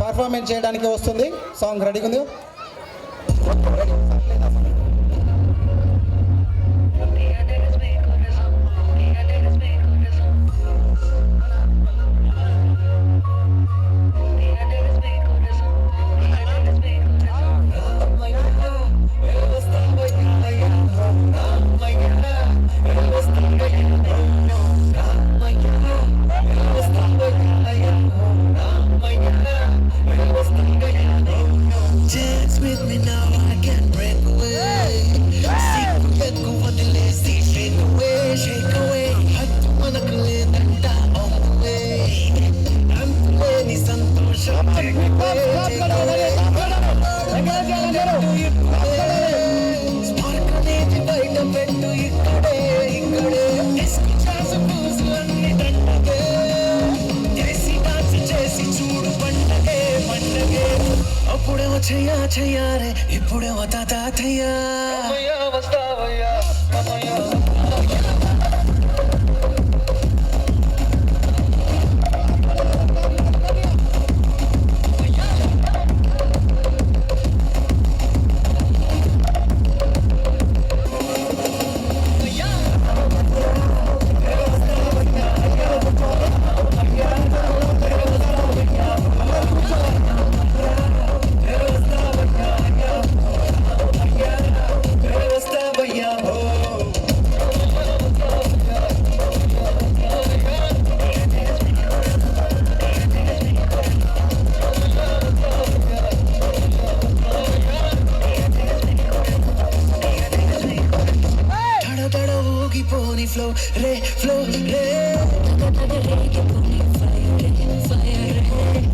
Performance చేయడానికి వస్తుంది. Song రెడీగా ఉంది. చెయ్యా చెయ్యారే ఇప్పుడేమో తాతయ్యా Vasthavayya flow, re, flow, re.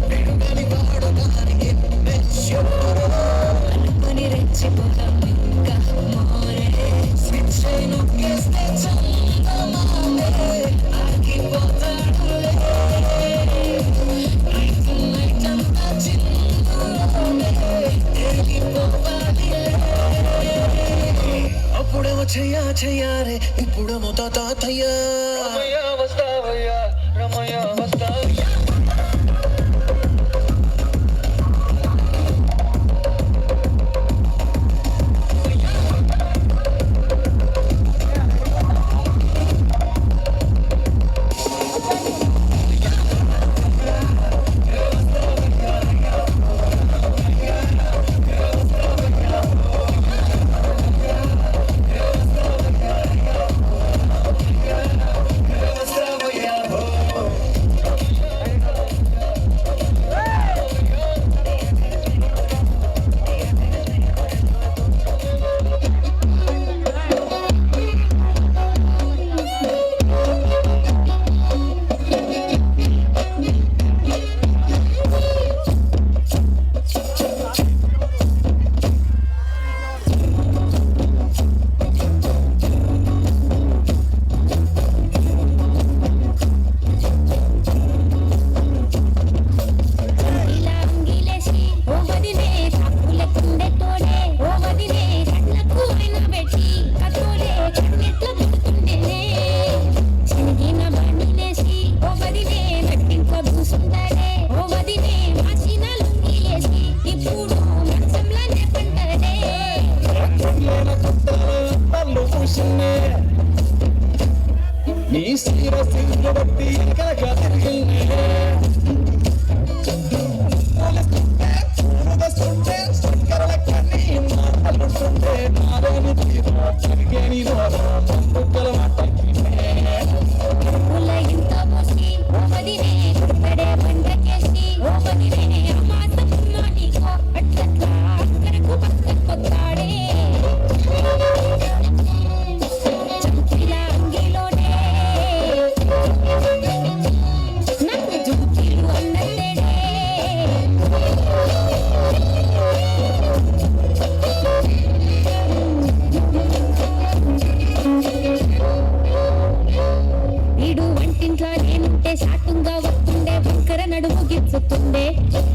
Pedugani vaadudani mechyo. Anupani rechipodamu inka more. Switch nukeste chandamane. Aagipotadule. Night anta chindulone. Elipovadile. అప్పుడేమో చెయ్యా చెయ్యారే ఇప్పుడేమో తాతయ్యా రమయ్య వస్తావయ్యా రమయ్య వస్తావయ్యా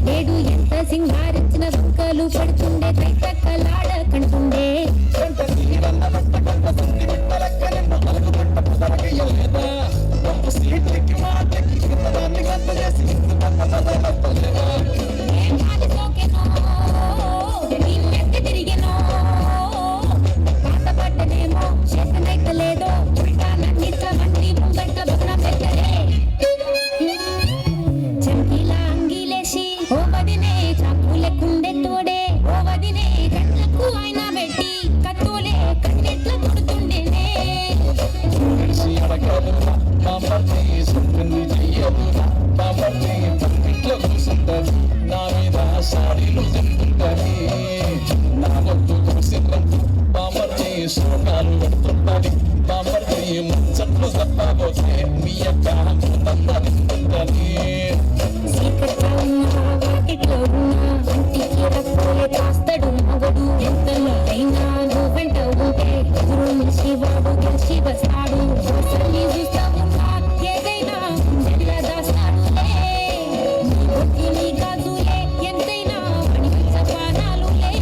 నేడు ఎంత సింగారించిన వంకలు పడుతుండే కైతక్కలాడ కంటుండే సాడీలు చెప్తుంటది నా వద్దు కూసిందంటూ బామర్ది సోకాలు పెడుతుంటది బామర్ది ముచ్చట్లు చెప్పబోతే మీ అక్క ముందందరిస్తుంటది చీకట్లో ఉన్నా వాకిట్లో ఉన్నా అంటికి రక్కోలే కాస్తాడు మగడు ఎంతలో అయినా నువ్వెంట ఉంటే ఎదురు నుంచి వాడు గెలిచి వస్తాడు అసలు చూస్తా ఉన్నా ఏదైనా నెల్ల దాస్తాడులే నీ బొట్టి నీ గాజులే ఎంతైనా వణికించ పానాలులే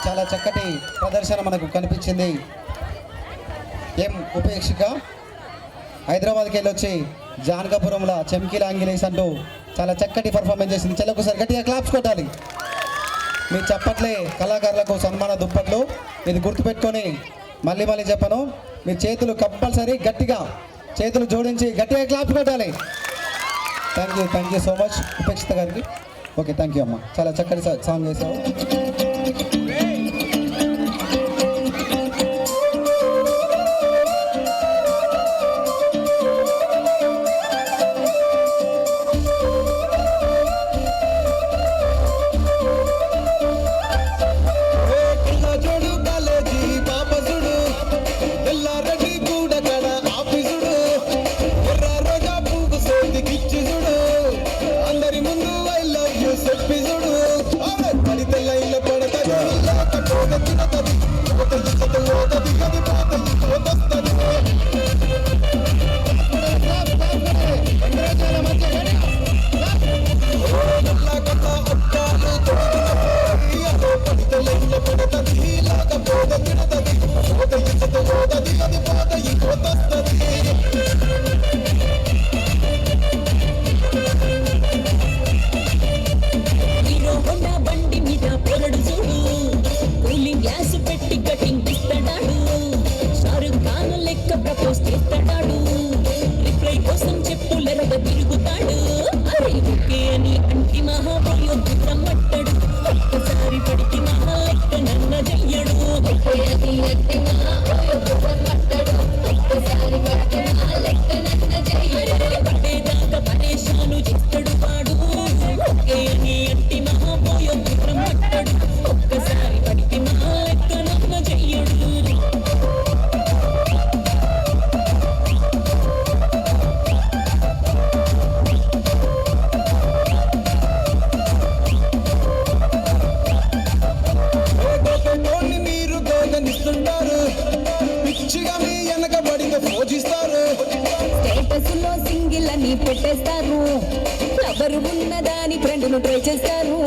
చాలా చక్కటి ప్రదర్శన మనకు కనిపించింది. ఏం ఉపేక్షిక హైదరాబాద్కి వెళ్ళొచ్చి జానకాపురంలో చెమ్కీల ఆంగిలేస్ అంటూ చాలా చక్కటి పర్ఫార్మెన్స్ చేసింది. ఒకసారి గట్టిగా క్లాప్స్ కొట్టాలి. మీ చప్పట్లే కళాకారులకు సన్మాన దుప్పట్లు. ఇది గుర్తుపెట్టుకొని మళ్ళీ చెప్పను, మీ చేతులు కంపల్సరీ గట్టిగా చేతులు జోడించి గట్టిగా క్లాప్స్ కొట్టాలి. థ్యాంక్ యూ సో మచ్ ఉపేక్షిత గారికి. ఓకే, థ్యాంక్ యూ అమ్మ, చాలా చక్కటి సాంగ్ చేసావు. తిరుగుతాడు అరే ఓకే అని అంటి మహాబోయో గుర్రమట్టడు ఒక్కసారి పడికి మహా లెక్క నన్న చెయ్యడు పడేదాకా పరేషాను చేస్తాడు వాడు ఓకే అని అంటి మహాబోయో గుర్రమట్టడు ఒక్కసారి పడికి మహా లెక్క నన్న చెయ్యడు స్టేటస్లో సింగిల్ అని పెట్టేస్తారు ఎవరు ఉన్నదాని ఫ్రెండ్ను ట్రై చేస్తారు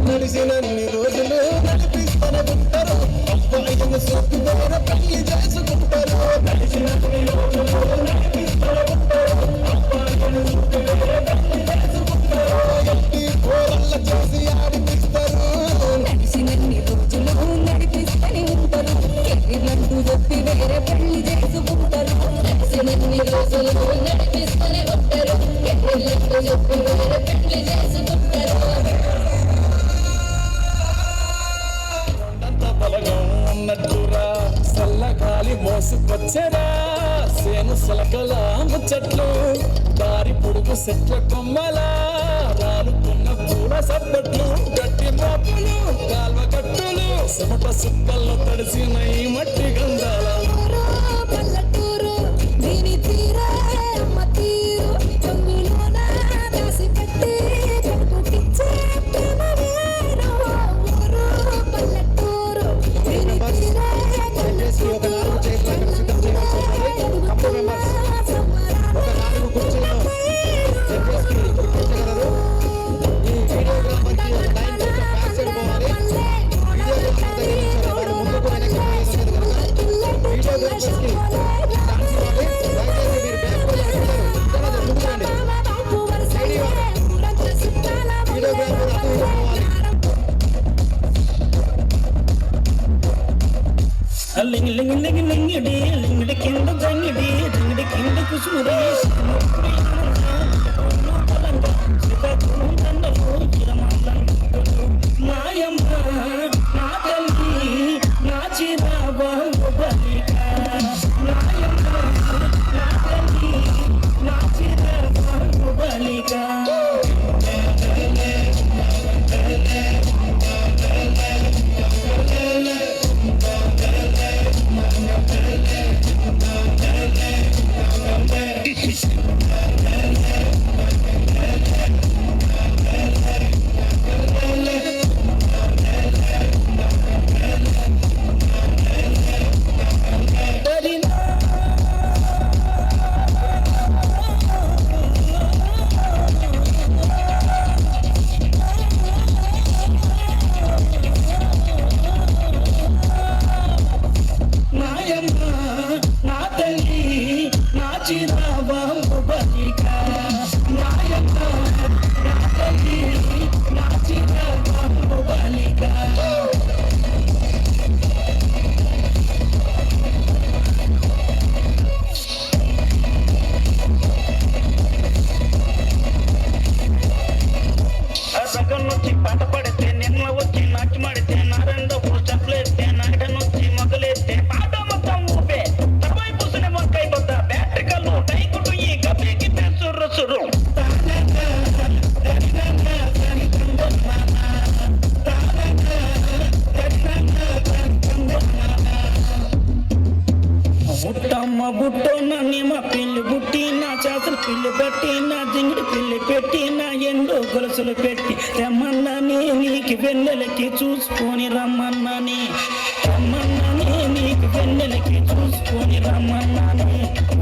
నడిచినన్ని రోజులు నడిపిస్తూనే ఉంటారు అబ్బాయిని సొత్తుదోర పెళ్లి చేసుకుంటారు నడిచినన్ని రోజులు నడిపిస్తూనే ఉంటారు అబ్బాయిని సొత్తుదోర పెళ్లి చేసుకుంటారు ఎట్టి పోరల్ల చేసి ఆడిపిస్తారు నడిచినన్ని రోజులు నడిపిస్తూనే ఉంటారు కెరీర్లంటూ చెప్పి వేరే పెళ్లి చేసుకుంటారు నడిచినన్ని రోజులు నడిపిస్తూనే ఉంటారు కెరీర్లంటూ చెప్పి వేరే పెళ్లి చేసుకుంటారు ఉన్నట్టురా చల్లగాలి మోసుకొచ్చరా సేను సలకల ముచ్చట్లు దారి పొడుగు చెట్ల కొమ్మలా రాలుకున్న పూల సబ్బట్లు గట్టి మోపులు కాల్వ కట్టులు చెమట సుక్కల్లో తడిసిన ఈ మట్టి గంధాల పల్లెటూరు దీని తీరే అమ్మ తీరు చంగులోన దాసి పెట్టి పట్టుకిచ్చే ప్రేమ వేరు ఊరు పల్లెటూరు దీని తీరే దయచేసి ఒక 4 చైర్లు అక్కడ సిద్ధం చేయవలసి ఉంటుంది. కప్పు మెంబర్స్ ఒక 4 కుర్చీలను దయచేసి కూర్చోగలరు. ఈ వీడియోగ్రాఫర్కి లైన్ కొంచెం బ్యాక్ సైడ్ పోవాలి. వీడియోగ్రాఫర్ దగ్గర నుంచి ముందుకు వెనక్కి పోయేది లేదు కనుక లింగి లింగి లింగి లింగిడి లింగిడి కింద జంగిడి జింగిడి కింద కుసుముడి మాయమ్మ నా తల్లి నా చిరాబాబు బలిక మాయమ్మ నా తల్లి నా చిరాబాబు బలిక పాట పడితే నిన్న వచ్చి నాటి మాడితే నారెండో స్టెప్లేస్తే నాటనొచ్చి మొదలెత్తే పాట మొత్తం ఊపే తపై పూసిన వంకాయ బద్ద బ్యాటరీ కళ్ళు టైకుటు ఈ గబ్బికి సుర్రు సుర్రు బుట్టమ్మ బుట్టో నన్ను మా పిల్లి బుట్టి నా చేతులు పిల్లి బట్టి నా జింగిడి పిల్లి పెట్టి నా ఎండో గొలుసులు పెట్టి రమ్మన్నానే నీకు వెన్నెలకి చూసుకొని రమ్మన్నానే రమ్మన్నానే నీకు వెన్నెలకి చూసుకొని రమ్మన్నానే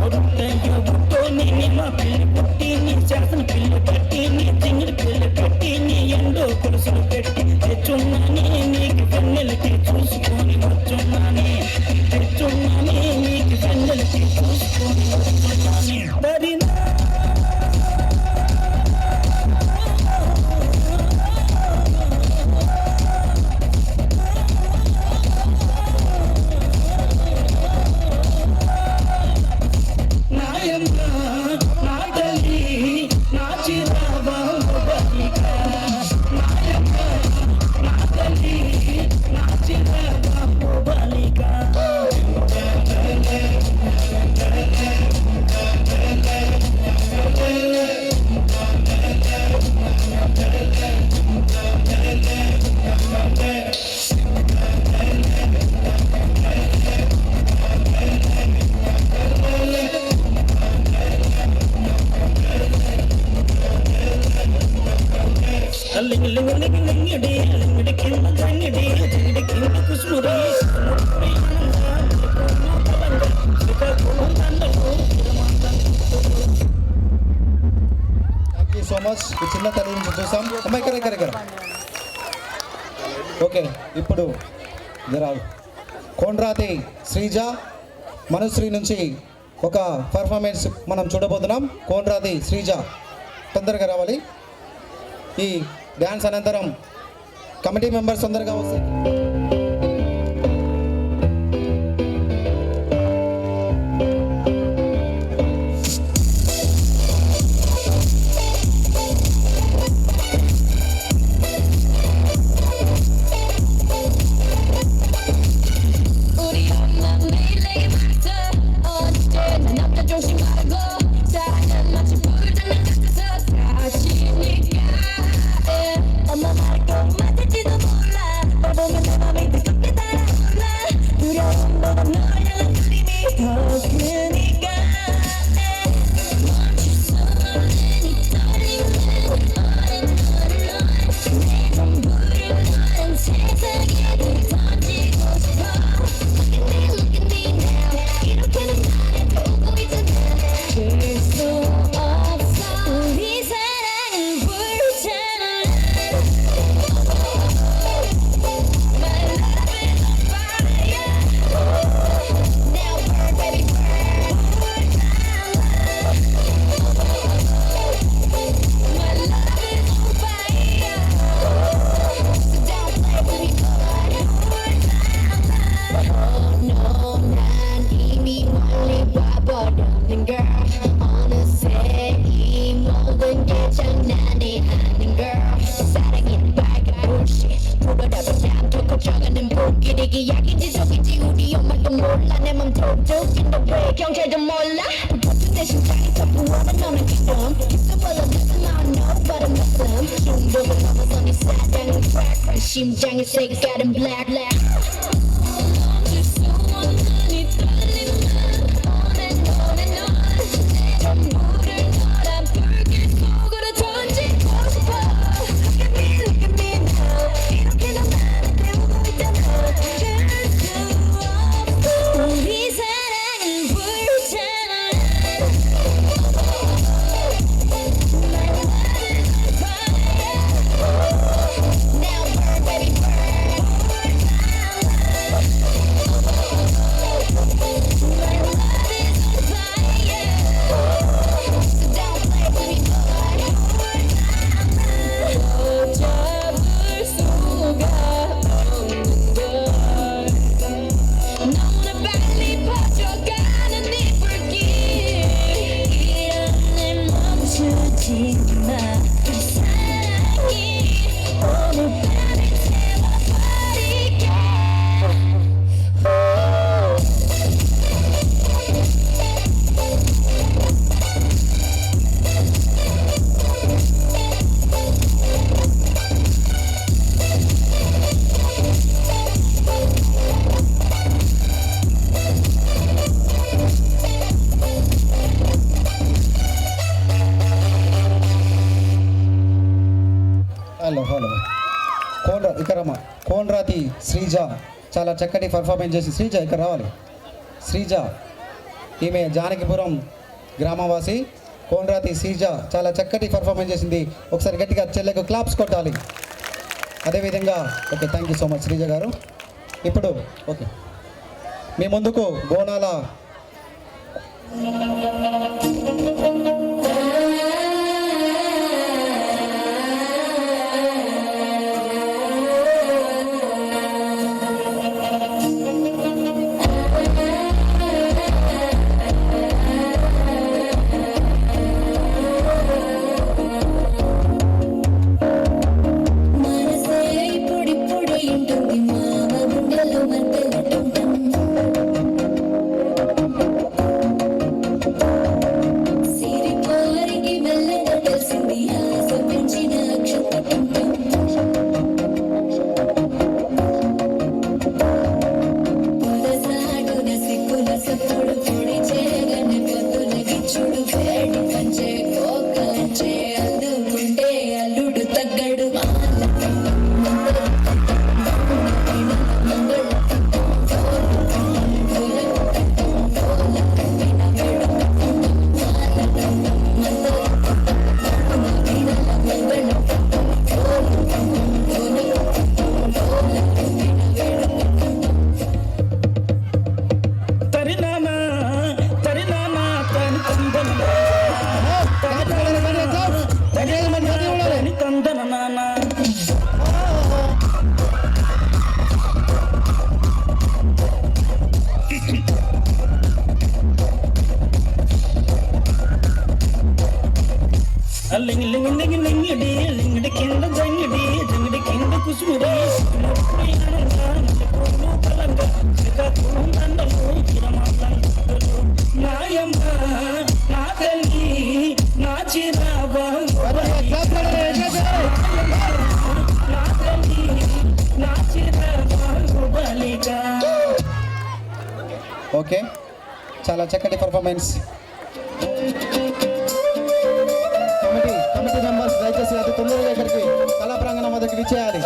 బుట్టయ్యో బుట్టో నిన్ను మా పిల్లి బుట్టి నీ చేతులు పిల్లి బట్టి నీ జింగిడి పిల్లి పెట్టి నీ ఎండో గొలుసులు పెట్టి తెచ్చున్నానే నీకు వెన్నెలకి చూసుకొని వచ్చున్నానే తెచ్చున్నానే నీకు వెన్నెలకి చూసుకొని వచ్చున్నానే దరినా లింగి లింగి లింగి లింగిడి లింగిడి కింద జంగిడి జింగిడి కింద కుసుముడి థ్యాంక్ యూ సో మచ్. ఈ చిన్న తల్లి నుంచి చూసాం. అమ్మ ఇక్కడ ఓకే. ఇప్పుడు జరాలు కోండ్రాతి శ్రీజ మనుశ్రీ నుంచి ఒక పర్ఫార్మెన్స్ మనం చూడబోతున్నాం. కోండ్రాతి శ్రీజ తొందరగా రావాలి. ఈ డ్యాన్స్ అనంతరం కమిటీ మెంబర్స్ తొందరగా వస్తాయి. 엄마 말고 맞을지도 몰라 보면 내맘이 모든 볼기리기 약인지 속인지 우리 엄마도 몰라 내 맘 툭툭인데 왜 경찰도 몰라 불붙은 내 심장이 더 부어는 너는 기쁨 있어봐도 listen I know but I'm Muslim 중독을 넘어서 네 사랑은 crack 심장의 색깔은 black 이 떨림은 on and on and on 내 전부를 너란 불길 속으로 던지고 싶어 Look at me now 이렇게 너만을 태우고 있잖아 우리 사랑은 불타나 My love is on fire Now burn baby burn My love is on fire So don't play with me boy 잡을 수가 없는 걸 너무나 빨리 퍼져가는 네 불길 이런 내 멈추지 마 우리 사랑이 오늘 밤에 태워버릴게 hello ఇక్కడ కోన్రాతి శ్రీజ చాలా చక్కటి performance చేసి శ్రీజ ఇక్కడ రావాలి శ్రీజ ఈమె జానకిపురం గ్రామవాసి కోన్రాతి శ్రీజ చాలా చక్కటి performance చేసింది ఒకసారి గట్టిగా చెల్లెకు క్లాప్స్ కొట్టాలి అదేవిధంగా okay thank you so much Sreeja గారు ఇప్పుడు ఓకే మీ ముందుకు బోనాల మనసే పొడి పొడి ఉంటుంది మామ గుండెలో మంటలుంటాం సిరిపోరికి మెల్లగా తెలిసింది ఆశ పెంచిన అక్షతకుంటాం పులసాటున సిక్కుల సప్పుడు పొడి చేయగానే పొద్దుల గిచ్చుడు వేడి పంచే కోకంచే అందుకుంటే అల్లుడు తగ్గడు తరినానా తరినానా తని తందన నానా లింగి లింగి లింగి లింగిడి లింగిడి కింద జంగిడి జంగిడి కింద కుసుముడి నాయమ్మ నా తల్లి నా చిరాబా నా తల్లి నా చిరాబా బలిగా ఓకే చాలా చక్కటి పర్ఫార్మెన్స్ కమిటీ మెంబర్స్ దయచేసి అతి తొందరగా ఇక్కడికి కళా ప్రాంగణం వద్దకు విచ్చేయాలి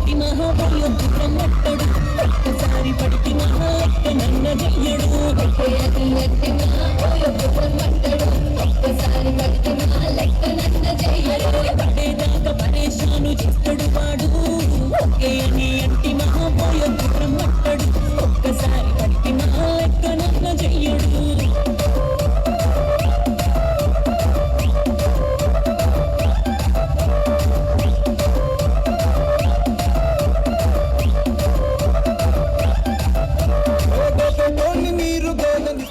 ఎంటి మహాబోయో బ్రహ్మట్టడు ఒక్కసారి పడికి మహా లెక్క నన్న చెయ్యడు పడేదాకా పరేషాను చేస్తాడు వాడు ఒకే అని ఎంటి మహాబోయో బ్రహ్మట్టడు ఒక్కసారి పడికి మహా లెక్క నన్న చెయ్యడు మీరు గోదని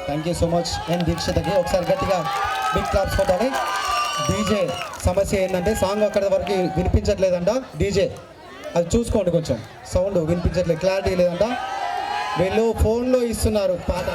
థ్యాంక్ యూ సో మచ్ ఎన్ దీక్షితకి ఒకసారి గట్టిగా బిగ్ క్లాప్స్ కొట్టాలి. డీజే సమస్య ఏంటంటే సాంగ్ అక్కడ వరకు వినిపించట్లేదంట. డీజే అది చూసుకోండి, కొంచెం సౌండ్ వినిపించట్లేదు, క్లారిటీ లేదంట. వీళ్ళు ఫోన్లో ఇస్తున్నారు పాట.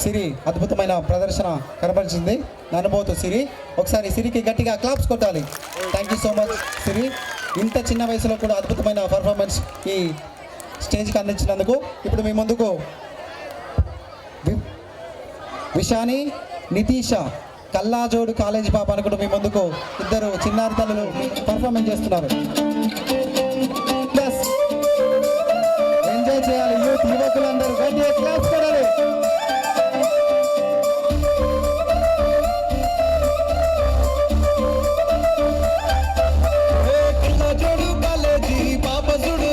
సిరి అద్భుతమైన ప్రదర్శన కనబరిచింది. అనుభూతి సిరి. ఒకసారి సిరికి గట్టిగా క్లాప్స్ కొట్టాలి. థ్యాంక్ యూ సో మచ్ సిరి. ఇంత చిన్న వయసులో కూడా అద్భుతమైన పర్ఫార్మెన్స్ ఈ స్టేజ్కి అందించినందుకు. ఇప్పుడు మీ ముందుకు విషాని, నితీష కల్లాజోడు కాలేజీ పాప అనుకుంటూ మీ ముందుకు ఇద్దరు చిన్నారి తల్లులు పర్ఫార్మెన్స్ చేస్తున్నారు. ఎంజాయ్ చేయాలి యూత్, యువకులందరూ గట్టిగా క్లాస్ కొడాలి. కల్లాజోడు కాలేజీ పాప చూడు,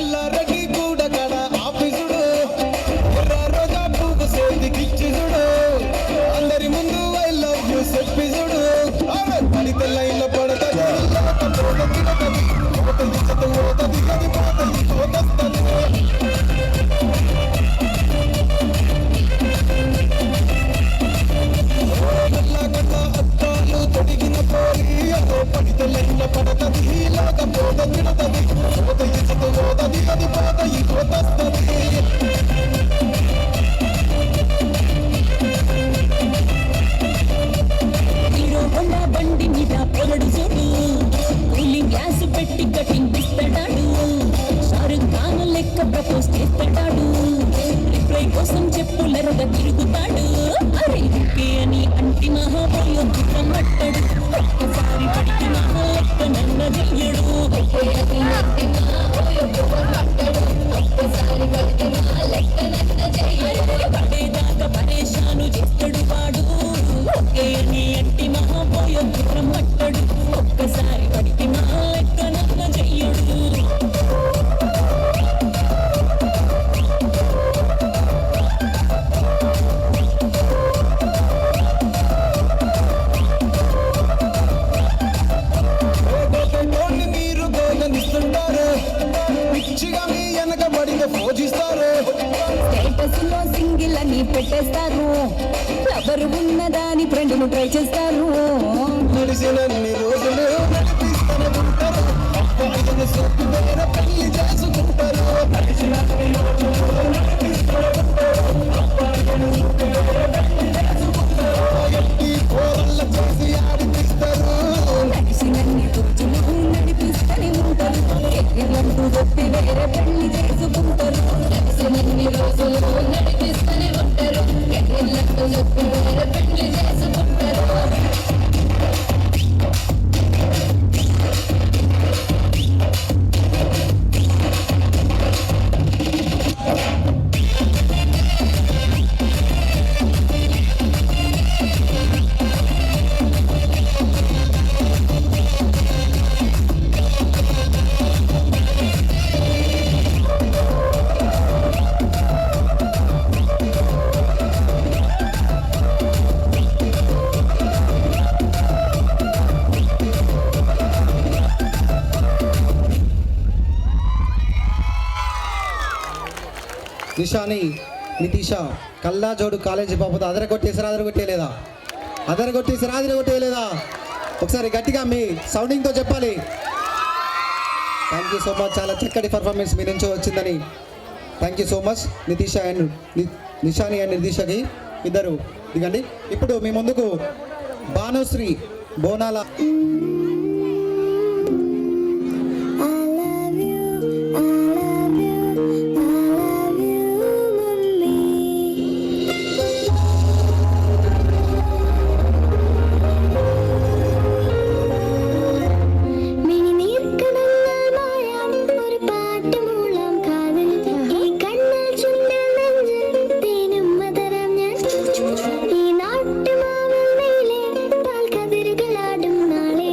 ఎల్లారెడ్డి కూడా కడ ఆఫీసుడు, ఎర్ర రోజా పువ్వు సేతికిచ్చి చూడు, అందరి ముందు ఐ లవ్ యూ చెప్పి చూడు. పడితే లైన్లో పడతది, తినతది, పోతది పోతది అది పోతది పోతది. అద్దాలు తొడిగిన పోలి అదో పడితే లైన్లో పడతది, లేకపోతే తినతది, పోతది పోతది అది పోతది పోతది. హీరో హోండా బండి మీద పొగడు చూడు, కూలింగ్ గ్యాస్ పెట్టి కటింగ్ ఇస్తాడు, షారుఖ్ ఖాన్ లెక్క ప్రపోజ్ చేస్తాడు, రిప్లై కోసం చెప్పులరుగా తిరుగుతాడు. అరే ఓకే అని అంటి మహాబోయం మట్టడు, ఒక్కసారి పడికి మహా లెక్క నన్న చెయ్యడు. పడేదాకా పరేషాను చేస్తాడు వాడు, ఓకే అని అంటి మహాబోయం మట్టడు, ఒక్కసారి పడికి మహా లెక్క నన్న చెయ్యడు. మీరు గోగనిస్తుంటారు, పిచ్చిగా మీ వెనక పడితే పూజిస్తారు. స్టేటస్ లో సింగిల్ అని పెట్టేస్తారు, ఎవరు ఉన్నదాని ఫ్రెండ్ను ట్రై చేస్తారు. నడిచినన్ని రోజులు నడిపిస్తూనే ఉంటారు, అబ్బాయిని సొత్తు వేరే పెళ్లి చేసుకుంటారు. ఎట్టి పోరల్ల చేసి ఆడిపిస్తారు. నడిచినన్ని రోజులు నడిపిస్తూనే ఉంటారు, ఎగిరంటూ చెప్పి వేరే పెళ్లి చేసుకుంటారు. నడిచినన్ని రోజులు నడిపిస్తూనే ఉంటారు, ఎగిరంటూ చెప్పి వేరే పెళ్లి చేసుకుంటారు. నిషాని, నితీష కల్లాజోడు కాలేజీ పాపతో అదరగొట్టేయలేదా? ఒకసారి గట్టిగా మీ సౌండింగ్తో చెప్పాలి. Thank you so much. చాలా చక్కటి పర్ఫార్మెన్స్ మీ నుంచి వచ్చిందని thank you so much Nitisha and నిషాని అండ్ నితీషకి ఇద్దరు దిగండి. ఇప్పుడు మీ ముందుకు భానుశ్రీ బోనాల ഈ നാട്ടുമാവിൻ മേലെ പാൽ കതിരുകളാടും നാളെ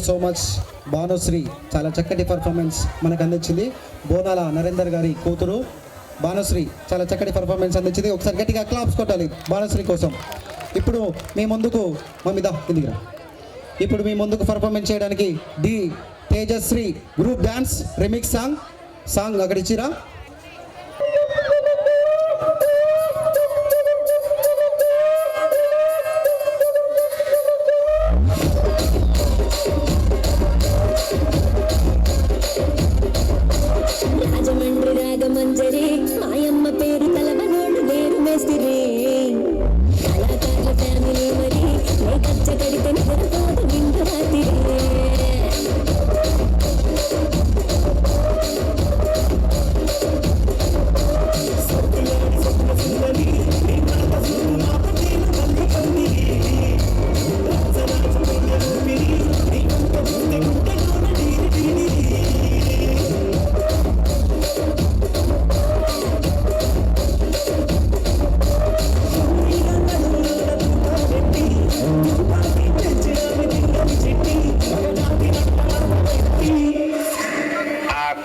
సో మచ్. భానుశ్రీ చాలా చక్కటి పర్ఫార్మెన్స్ మనకు అందించింది. బోనాల నరేందర్ గారి కూతురు భానుశ్రీ చాలా చక్కటి పర్ఫార్మెన్స్ అందించింది. ఒకసారి గట్టిగా క్లాప్స్ కొట్టాలి భానుశ్రీ కోసం. ఇప్పుడు మీ ముందుకు ఇప్పుడు మీ ముందుకు పర్ఫార్మెన్స్ చేయడానికి D Tejashri group dance remix song అక్కడ ఇచ్చిరా. రాజమండ్రి రాగమంజరి మాయమ్మ పేరు తలవనోడు వేరు మేస్తిరి కళాకారుల ఫ్యామిలీ మరి కచ్చ కడితే నిద్రపోదు నిండు రాత్రి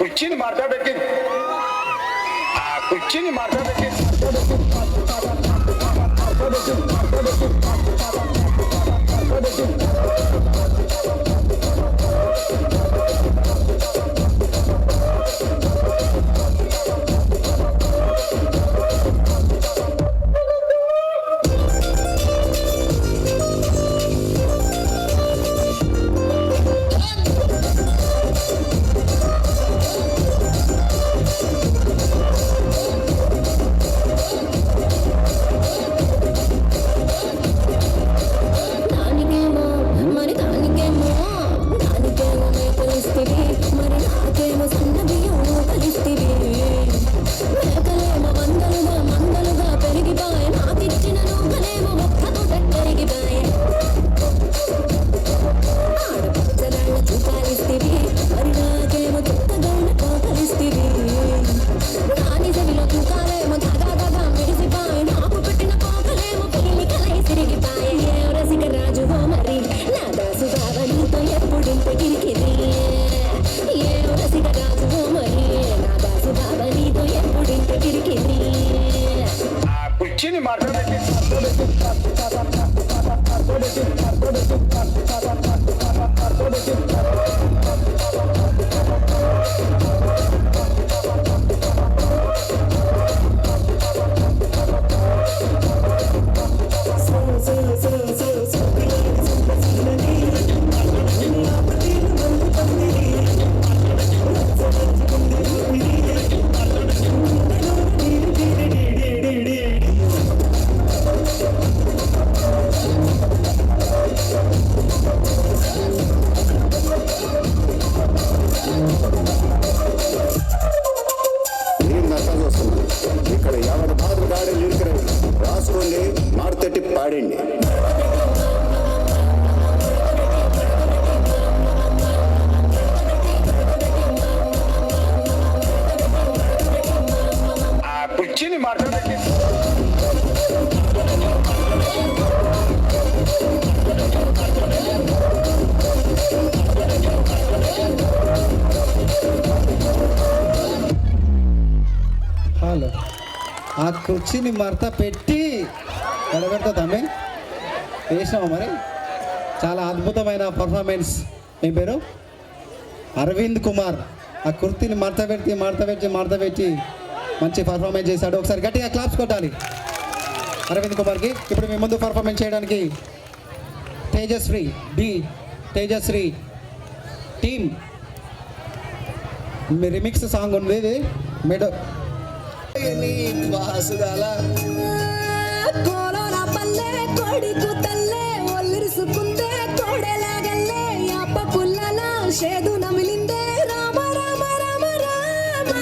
కుర్చీని మాట్లాడబెట్టి ఇక్కడ ఎవరి బాధలు గాడి లిరికలు రాసుకోండి, మార్తెట్టి పాడండి. ఆ కుర్చీని మాట్లాడండి. హలో, ఆ కుర్చీని మడత పెట్టి ఎడబెడతా తమ్మి వేసినావా మరి? చాలా అద్భుతమైన పర్ఫార్మెన్స్. మీ పేరు అరవింద్ కుమార్. ఆ కుర్చీని మడత పెట్టి మంచి పర్ఫార్మెన్స్ చేశాడు. ఒకసారి గట్టిగా క్లాప్స్ కొట్టాలి అరవింద్ కుమార్కి. ఇప్పుడు మీ ముందు పర్ఫార్మెన్స్ చేయడానికి తేజశ్రీ టీమ్ రిమిక్స్ సాంగ్ ఉంది. ఇది కోలోనా పల్లె కొడికు తల్లే ఒల్లిరుసుకుందే కోడెలాగల్లే యాప పుల్లల షేదు నమిలిందే రామ రామ రామ రామ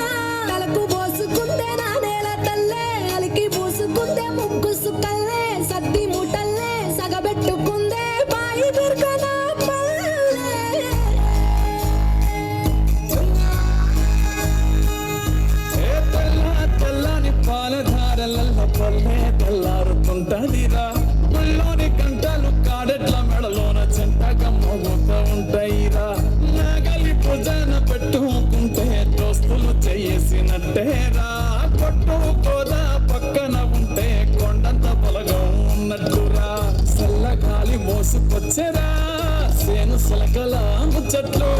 తలకు పోసుకుందే నా నేల తల్లే అలికి పూసుకుందే ముగ్గు సుక్కల్లే సద్ది ముటల్లే సగబెట్టుకుందే బాయి బిర్కనా పల్లె తెల్లారుతుంటదిరా, గుళ్ళోని గంటలు కాడెట్ల మెడలోన చెంటగా మోగుతూ ఉంటాయిరా. ఉన్నట్టేరా కొట్టు కోదా పక్కన ఉంటే కొండంత బలగం ఉన్నట్టురా చల్లగాలి మోసుకొచ్చెరా సేను సిలకల ముచ్చట్లు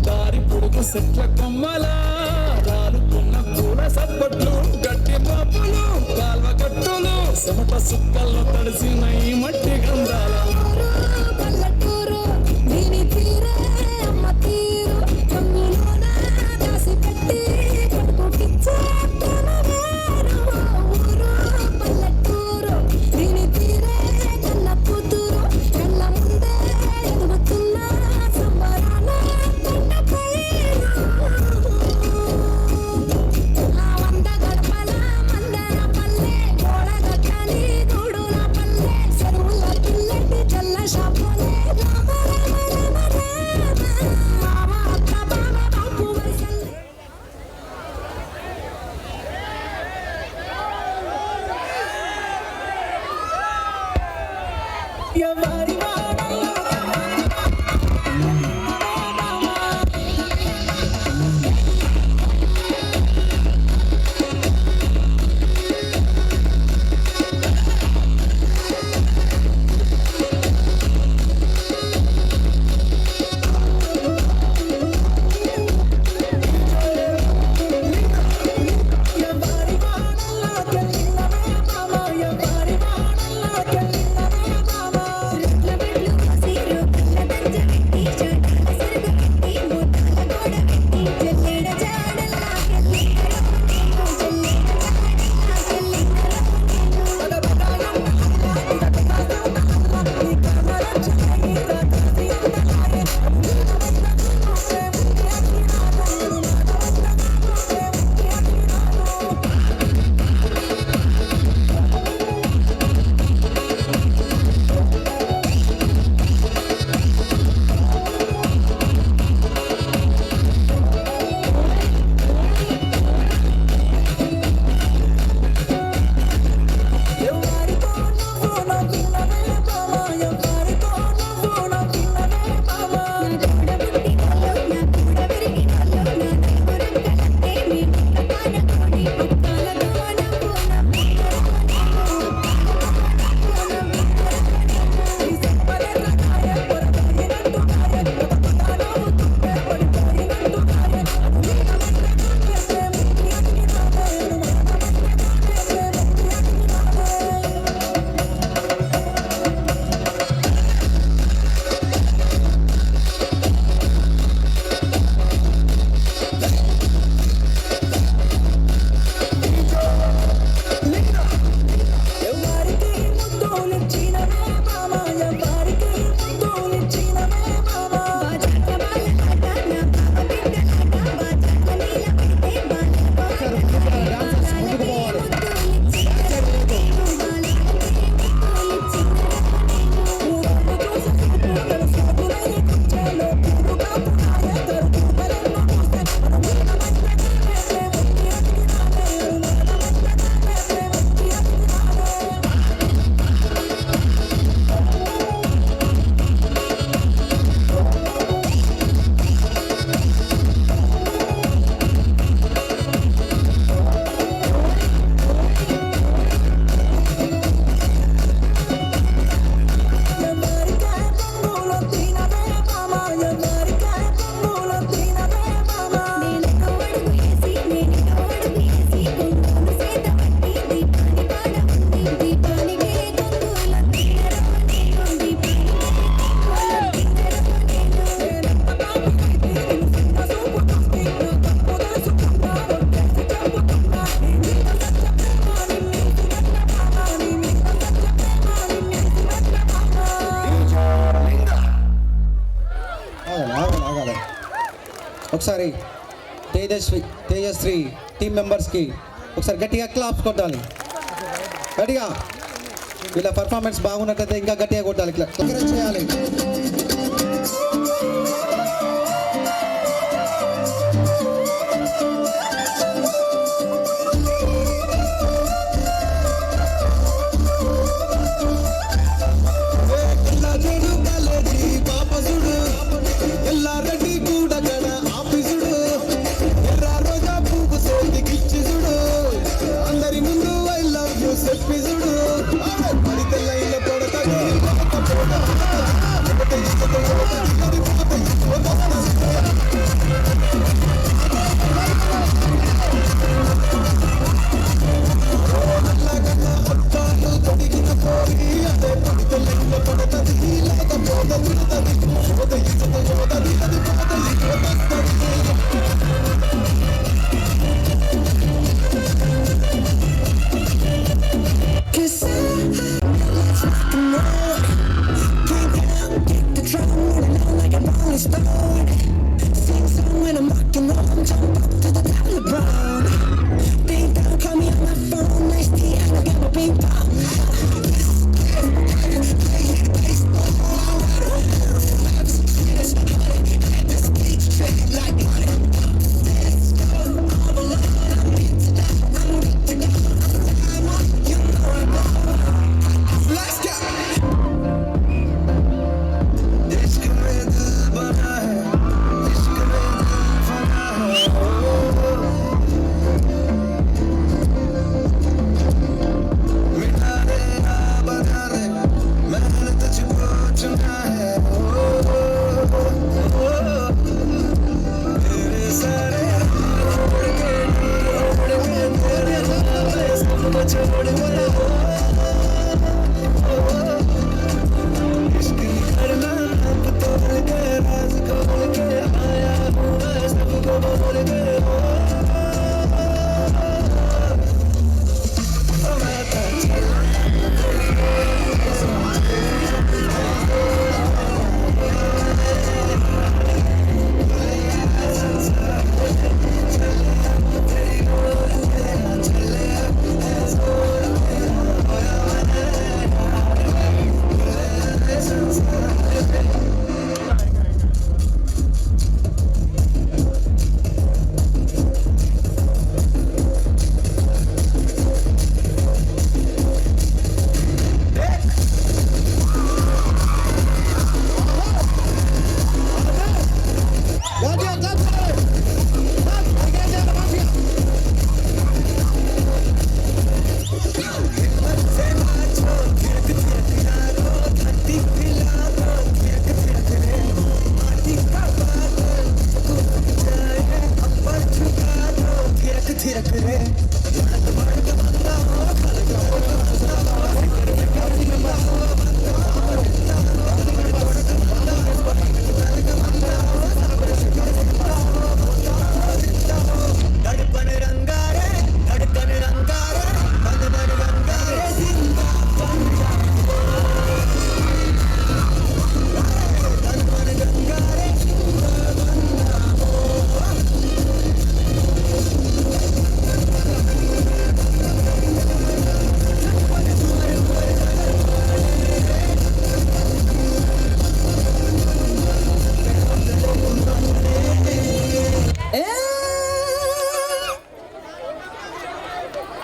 దారి పొడుగు చెట్ల కొమ్మలా రాలుకున్న పూల సప్పట్లు గట్టి పాపులు కాల్వ గట్టులు చెమట సుక్కల్లో తడిసిన ఈ మట్టి గంధాల పల్లెటూరు దీని తీరే అమ్మ తీరు కన్నులోన దాసి పెట్టి కొడుకుకిచ్చే ప్రేమ వేరు ఊరు పల్లెటూరు దీని తీరే కన్న కూతురు కళ్ళ ముందే ఎదుగుతున్న సంబరాల కొండ పైరు ఆ వంద గడపల మందర పల్లె గోడగట్టని గూడుల పల్లె చెరువుల పిల్లటి చల్ల షాపులే రామ రామ రామ రామ మామ అత్త బావ బాపు వయసల్లే ఎవరి వాడలో ఎవరి వాడలో కెళ్ళినవే మామ ఎవరి వాడలో కెళ్ళినవే మామ రెడ్ల బెడ్లు సీరు కళ్ళ దంజ పెట్టి చాటాల సరుగు పెట్టి మూతాల గోడ పెట్టి జల్లెడ జాడల్లా కెళ్ళినరో నేను జల్లెడ జాడల్లా కెళ్ళినరో నేను ఎవరితో నువ్వు నవ్వినవే మామ ఎవరితో నువ్వు నవ్వినవే మామ నా తోడ పుట్టినోళ్ళు నా తోడ పెరిగినోళ్ళు నా నలుగురంగలంటే మీ పుట్టపాన కోడి పుట్టాలతో నవ్వు నవ్వినరో ఈ సంపదల కాయ పొరపాయినట్టు కాయ కొత్తగానో తుప్పే పడిపోయినట్టు కాయ ఎవరికి ముద్దులిచ్చినవే మామ ఎవరికి ముద్దులిచ్చినవే మామ బాజాట బాలలాట నా బావ బిడ్డలాట బాజాట నీల పడితే బాలలాట బాలాలకే ముద్దులిచ్చి నేను బాలాలకే ముద్దులిచ్చి ఊరలు చూసి పూటలు సాగులై కుచ్చేలో పూరుగా పునాయ కరుకు బలెన్నో చూస్తే మనమున్న ఎవరికాయ పొంగులో తినవే మామ ఎవరికాయ పొంగులో తినవే మామ నేనెటో అడుగు వేసి నేనెటో అడుగు వేసి కొంగును సేత పట్టి దీపాన్ని పాడ ఉంది దీపానికే కొంగుల తిన్నరో నేను దీపానికే కొంగుల తిన్నరో నేను నేనెంత పాపినైతే నిన్ను చిన్న చూపు చూస్తే నా తప్పు తెలుసుకున్నా ఒట్టేసి చెప్పుకున్నా నీ మీద సత్య ప్రేమ నిన్నేసి మెట్ల మామ నీ మీద సత్య ప్రేమ నిన్నేసి మెట్ల మామ ఆగాలి ఒకసారి తేజశ్రీ టీం మెంబర్స్కి ఒకసారి గట్టిగా క్లాప్స్ కొట్టాలి గట్టిగా వీళ్ళ పర్ఫార్మెన్స్ బాగున్నట్లయితే ఇంకా గట్టిగా కొట్టాలి ఇట్లా ఎంకరేజ్ చేయాలి ఎల్లారెడ్డి కూడా గడ ఆఫీసుడు ఎర్ర రోజా పువ్వు సేతికి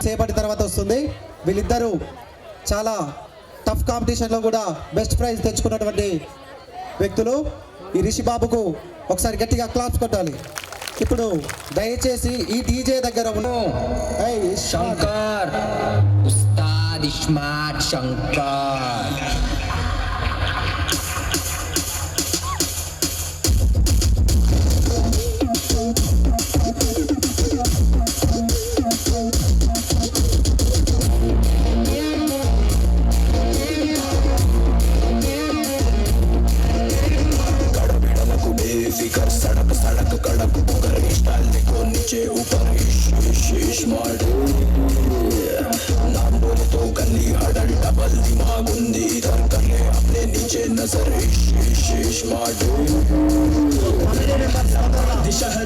సేపటి తర్వాత వస్తుంది. వీళ్ళిద్దరూ చాలా టఫ్ కాంపిటీషన్లో కూడా బెస్ట్ ప్రైజ్ తెచ్చుకున్నటువంటి వ్యక్తులు. ఈ రిషిబాబుకు ఒకసారి గట్టిగా క్లాప్స్ కొట్టాలి. ఇప్పుడు దయచేసి ఈ డీజే దగ్గర ఉన్న శంకర్ ఉస్తాద్ ఇస్మార్ట్ శంకర్ फिकर सड़क सड़क कड़क मगर स्टाइल देखो नीचे ऊपर स्मार्ट नाम बोले तो गली हडल डबल दिमाग उंदी इधर कर ले अपने नीचे नजर स्मार्ट दिशा है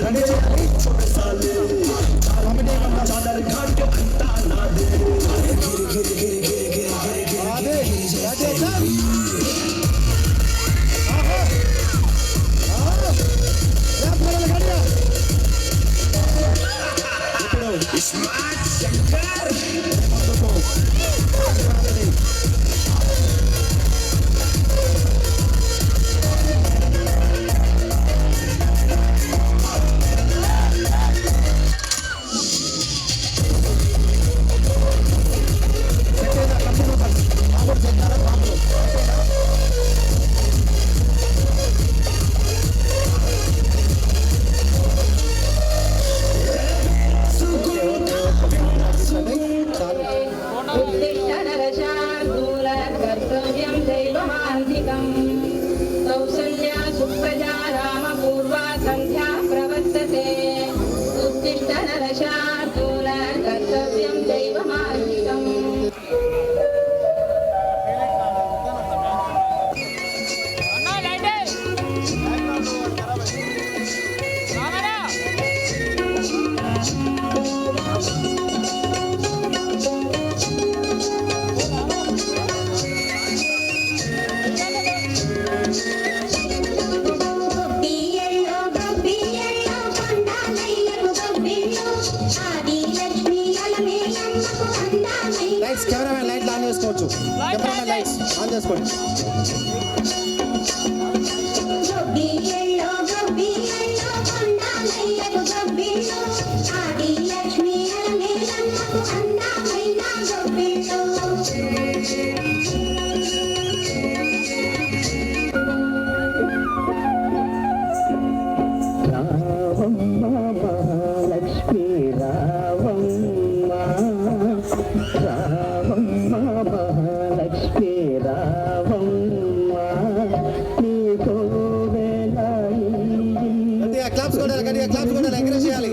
छोटे साले चादर घाट के अंता ना दे गिर गिर गिर गिर गिर गिर गिर गिर Smart Shankar cameraman light on చేసుకోవచ్చు. కెమెరామెన్ లైట్స్ ఆన్ చేసుకోండి. క్లాప్స్ కొట్టాలి, గట్టిగా క్లాప్స్ కొట్టాలి, ఎంకరేజ్ చేయాలి.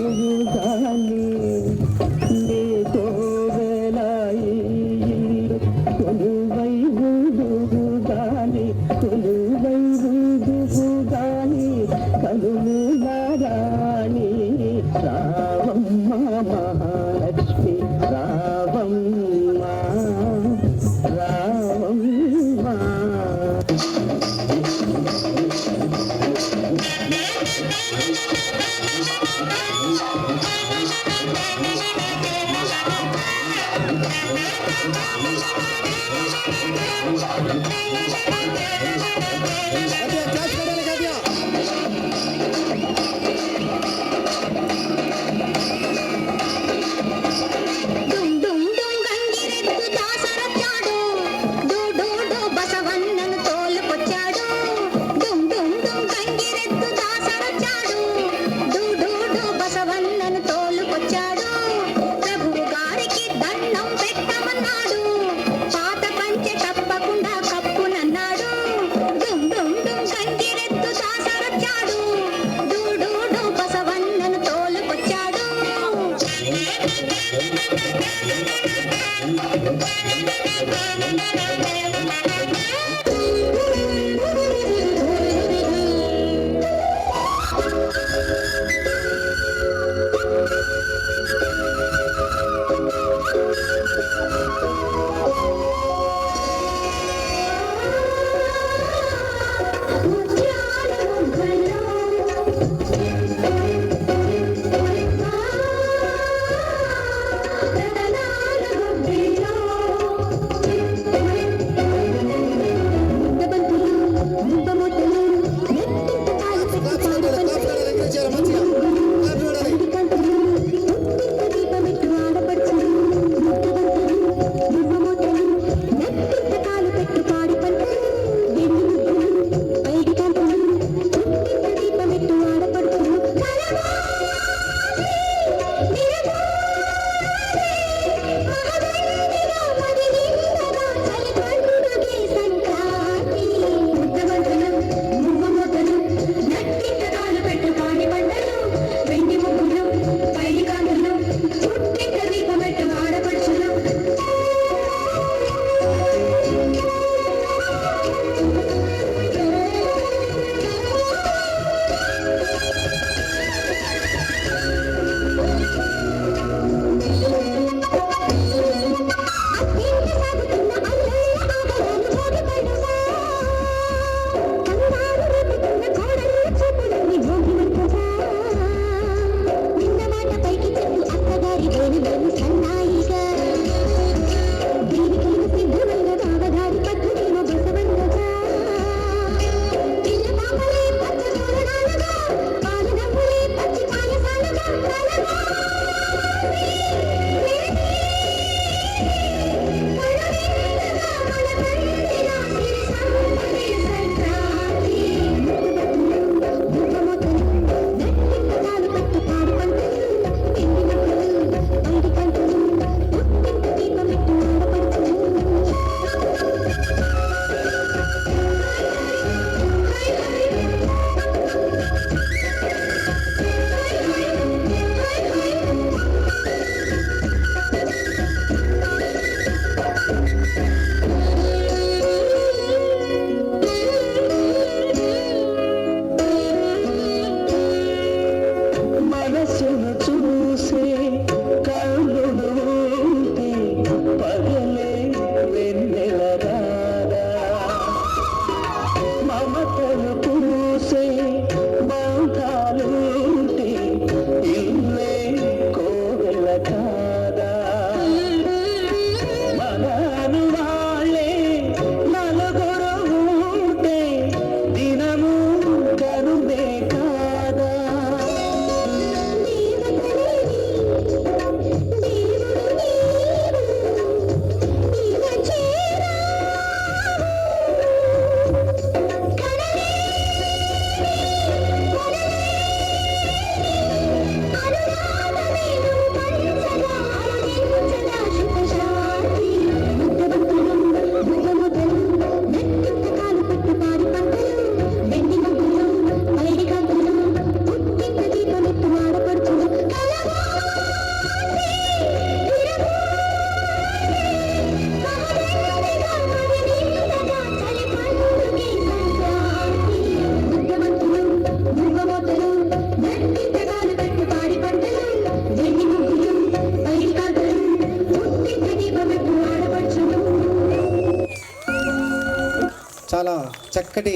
చాలా చక్కటి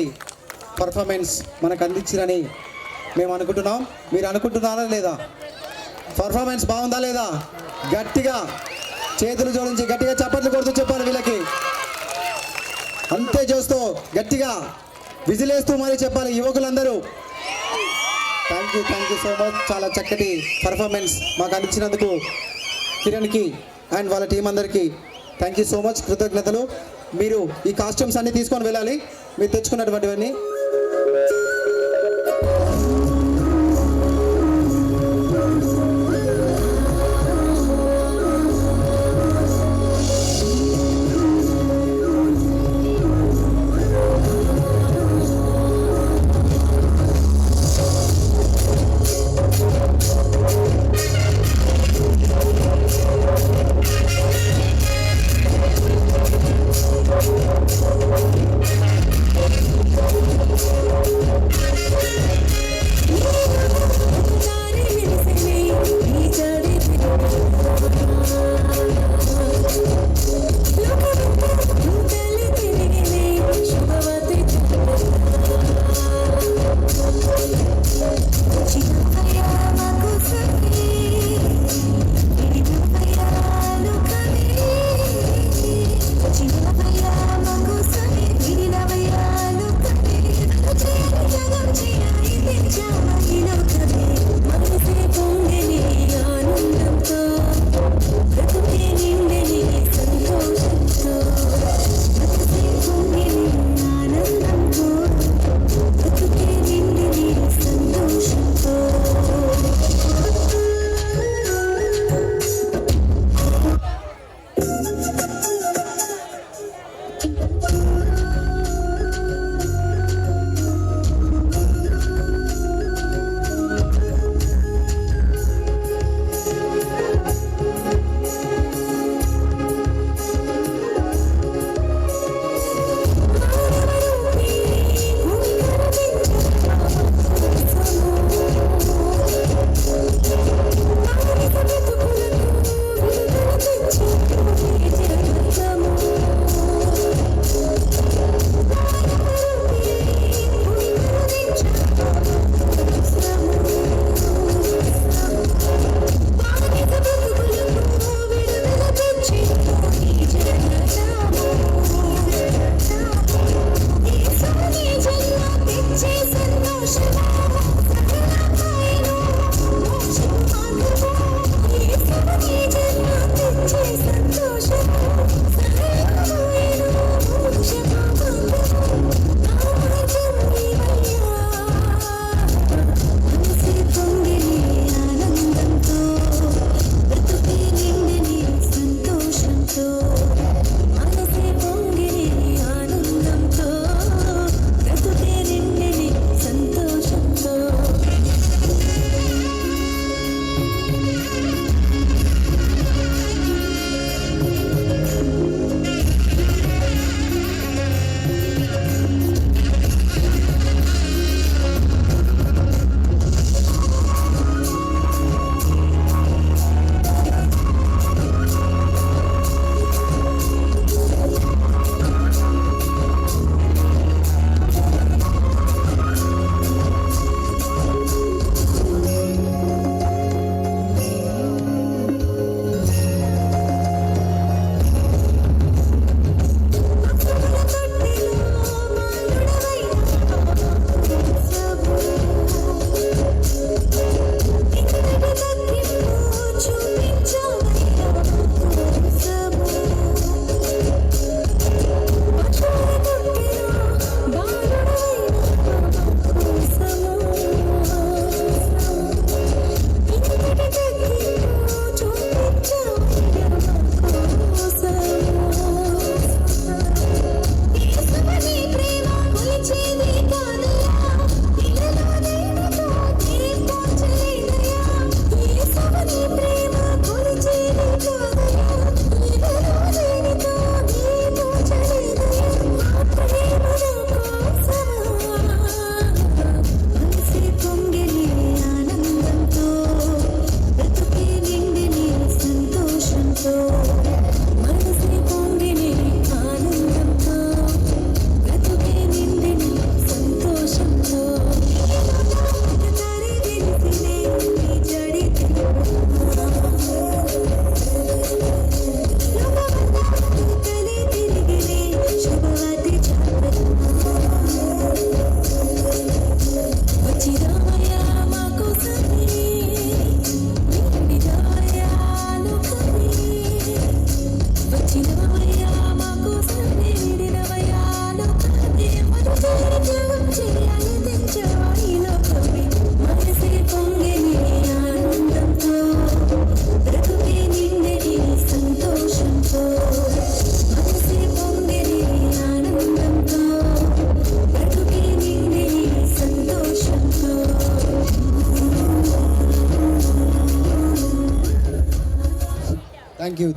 పర్ఫార్మెన్స్ మనకు అందించారని మేము అనుకుంటున్నాం. మీరు అనుకుంటున్నారా లేదా? పర్ఫార్మెన్స్ బాగుందా లేదా? గట్టిగా చేతులు జోడించి గట్టిగా చప్పట్లు కొడుతూ చెప్పాలి వీళ్ళకి. అంతే చూస్తూ గట్టిగా విజిలేస్తూ మరీ చెప్పాలి యువకులందరూ. Thank you so much. చాలా చక్కటి పర్ఫార్మెన్స్ మాకు అందించినందుకు కిరణ్కి అండ్ వాళ్ళ టీం అందరికీ థ్యాంక్ యూ సో మచ్, కృతజ్ఞతలు. మీరు ఈ కాస్ట్యూమ్స్ అన్నీ తీసుకొని వెళ్ళాలి, మీరు తెచ్చుకున్నటువంటివన్నీ.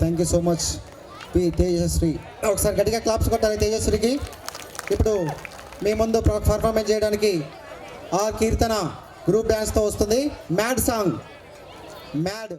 Thank you so much P Tejashri. ఒకసారి గట్టిగా క్లాప్స్ కొట్టాలి తేజశ్రీకి. ఇప్పుడు మీ ముందు పర్ఫార్మెన్స్ చేయడానికి ఆ కీర్తన గ్రూప్ డ్యాన్స్తో వస్తుంది. Mad song mad.